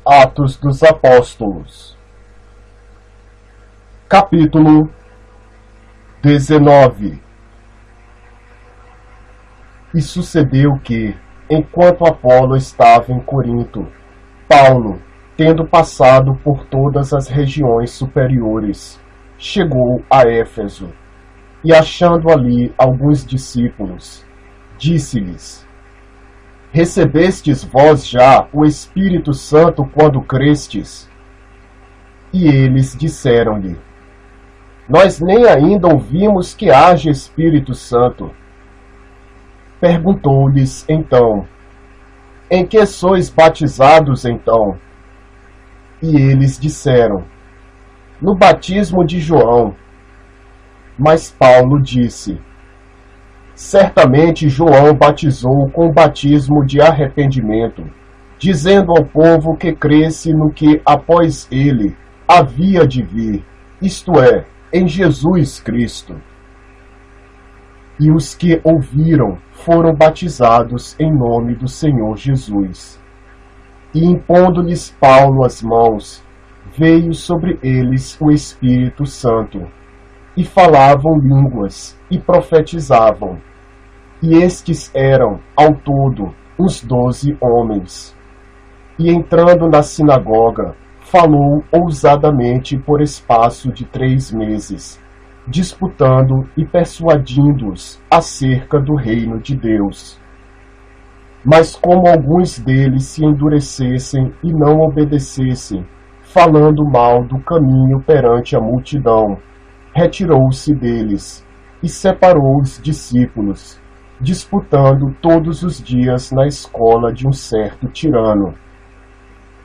Atos dos Apóstolos, capítulo 19. E sucedeu que, enquanto Apolo estava em Corinto, Paulo, tendo passado por todas as regiões superiores, chegou a Éfeso, e achando ali alguns discípulos, disse-lhes: Recebestes vós já o Espírito Santo quando crestes? E eles disseram-lhe: Nós nem ainda ouvimos que haja Espírito Santo. Perguntou-lhes então: Em que sois batizados então? E eles disseram: No batismo de João. Mas Paulo disse: Certamente João batizou com o batismo de arrependimento, dizendo ao povo que cresce no que após ele havia de vir, isto é, em Jesus Cristo. E os que ouviram foram batizados em nome do Senhor Jesus. E impondo-lhes Paulo as mãos, veio sobre eles o Espírito Santo, e falavam línguas, e profetizavam. E estes eram, ao todo, uns 12 homens. E entrando na sinagoga, falou ousadamente por espaço de 3 meses, disputando e persuadindo-os acerca do reino de Deus. Mas como alguns deles se endurecessem e não obedecessem, falando mal do caminho perante a multidão, retirou-se deles e separou os discípulos, disputando todos os dias na escola de um certo tirano.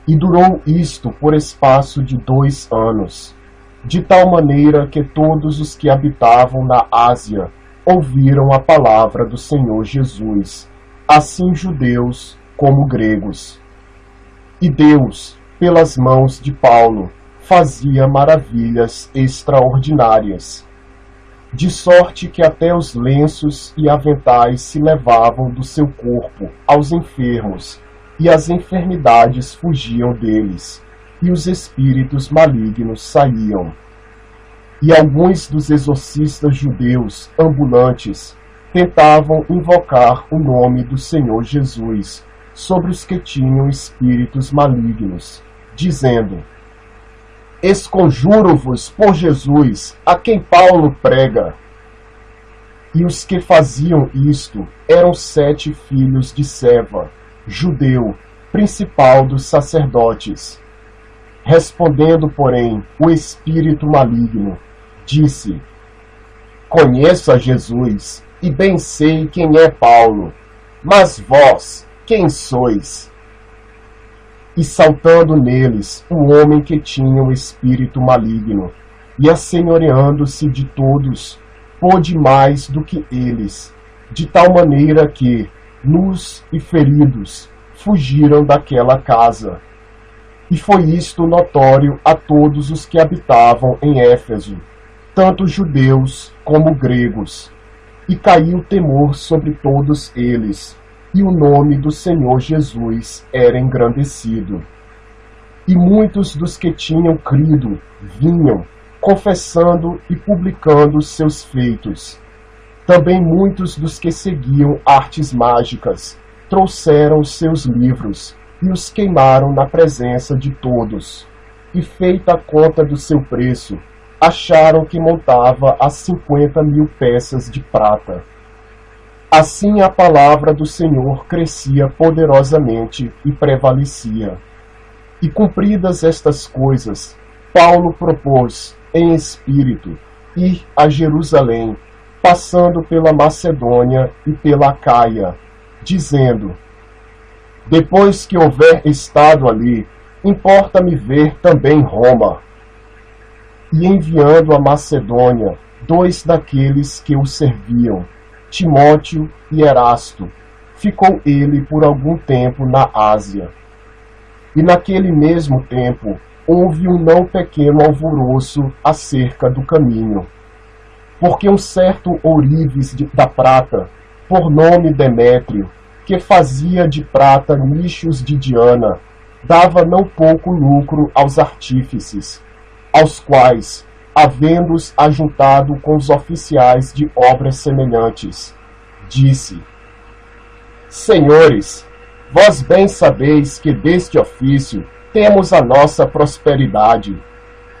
E durou isto por espaço de 2 anos, de tal maneira que todos os que habitavam na Ásia ouviram a palavra do Senhor Jesus, assim judeus como gregos. E Deus, pelas mãos de Paulo, fazia maravilhas extraordinárias, de sorte que até os lenços e aventais se levavam do seu corpo aos enfermos, e as enfermidades fugiam deles, e os espíritos malignos saíam. E alguns dos exorcistas judeus ambulantes tentavam invocar o nome do Senhor Jesus sobre os que tinham espíritos malignos, dizendo: Esconjuro-vos por Jesus, a quem Paulo prega. E os que faziam isto eram 7 filhos de Seva, judeu, principal dos sacerdotes. Respondendo, porém, o espírito maligno, disse: Conheço a Jesus, e bem sei quem é Paulo, mas vós, quem sois? E saltando neles o homem que tinha o espírito maligno, e assenhoreando-se de todos, pôde mais do que eles, de tal maneira que, nus e feridos, fugiram daquela casa. E foi isto notório a todos os que habitavam em Éfeso, tanto judeus como gregos, e caiu temor sobre todos eles, e o nome do Senhor Jesus era engrandecido. E muitos dos que tinham crido vinham, confessando e publicando seus feitos. Também muitos dos que seguiam artes mágicas trouxeram seus livros e os queimaram na presença de todos. E feita a conta do seu preço, acharam que montava a 50.000 peças de prata. Assim a palavra do Senhor crescia poderosamente e prevalecia. E cumpridas estas coisas, Paulo propôs, em espírito, ir a Jerusalém, passando pela Macedônia e pela Acaia, dizendo: Depois que houver estado ali, importa-me ver também Roma. E enviando a Macedônia 2 daqueles que o serviam, Timóteo e Erasto, ficou ele por algum tempo na Ásia. E naquele mesmo tempo houve um não pequeno alvoroço acerca do caminho, porque um certo ourives da prata, por nome Demétrio, que fazia de prata nichos de Diana, dava não pouco lucro aos artífices, aos quais, havendo-os ajuntado com os oficiais de obras semelhantes, disse: Senhores, vós bem sabeis que deste ofício temos a nossa prosperidade,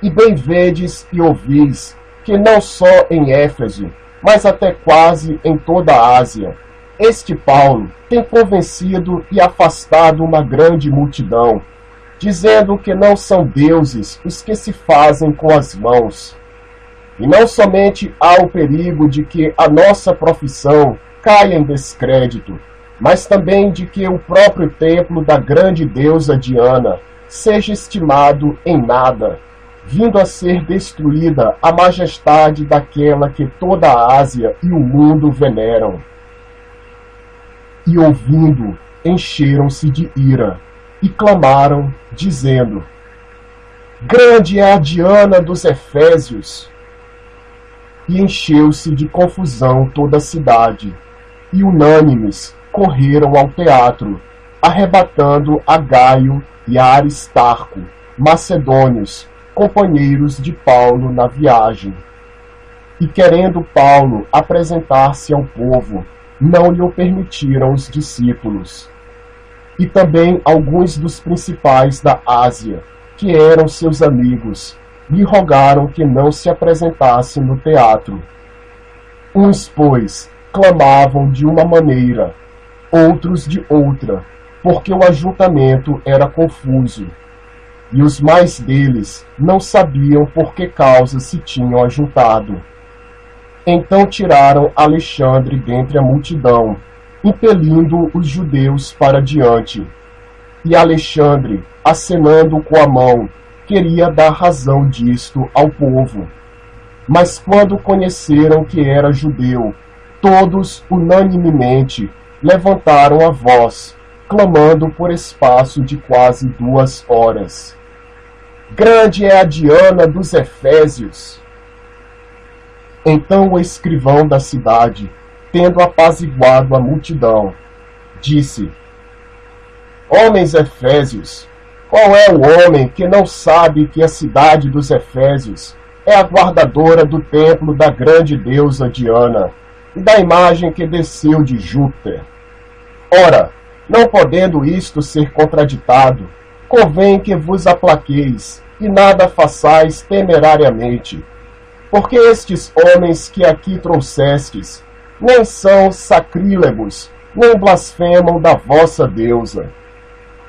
e bem vedes e ouvis que não só em Éfeso, mas até quase em toda a Ásia, este Paulo tem convencido e afastado uma grande multidão, dizendo que não são deuses os que se fazem com as mãos. E não somente há o perigo de que a nossa profissão caia em descrédito, mas também de que o próprio templo da grande deusa Diana seja estimado em nada, vindo a ser destruída a majestade daquela que toda a Ásia e o mundo veneram. E ouvindo, encheram-se de ira, e clamaram, dizendo: Grande é a Diana dos Efésios! E encheu-se de confusão toda a cidade, e unânimes correram ao teatro, arrebatando a Gaio e a Aristarco, macedônios, companheiros de Paulo na viagem. E querendo Paulo apresentar-se ao povo, não lhe o permitiram os discípulos. E também alguns dos principais da Ásia, que eram seus amigos, lhe rogaram que não se apresentasse no teatro. Uns, pois, clamavam de uma maneira, outros de outra, porque o ajuntamento era confuso, e os mais deles não sabiam por que causa se tinham ajuntado. Então tiraram Alexandre dentre a multidão, impelindo os judeus para diante. E Alexandre, acenando com a mão, queria dar razão disto ao povo. Mas quando conheceram que era judeu, todos unanimemente levantaram a voz, clamando por espaço de quase 2 horas: Grande é a Diana dos Efésios! Então o escrivão da cidade, tendo apaziguado a multidão, disse: Homens efésios, qual é o homem que não sabe que a cidade dos Efésios é a guardadora do templo da grande deusa Diana e da imagem que desceu de Júpiter? Ora, não podendo isto ser contraditado, convém que vos aplaqueis e nada façais temerariamente, porque estes homens que aqui trouxestes nem são sacrílegos, nem blasfemam da vossa deusa.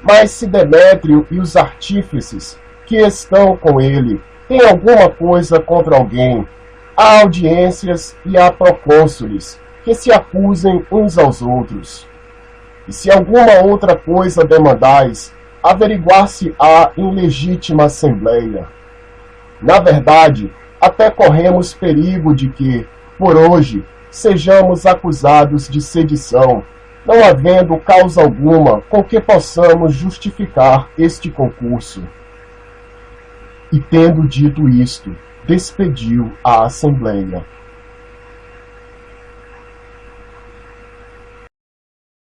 Mas se Demétrio e os artífices que estão com ele têm alguma coisa contra alguém, há audiências e há procônsules que se acusem uns aos outros. E se alguma outra coisa demandais, averiguar-se-á em legítima assembleia. Na verdade, até corremos perigo de que, por hoje, sejamos acusados de sedição, não havendo causa alguma com que possamos justificar este concurso. E tendo dito isto, despediu a assembleia.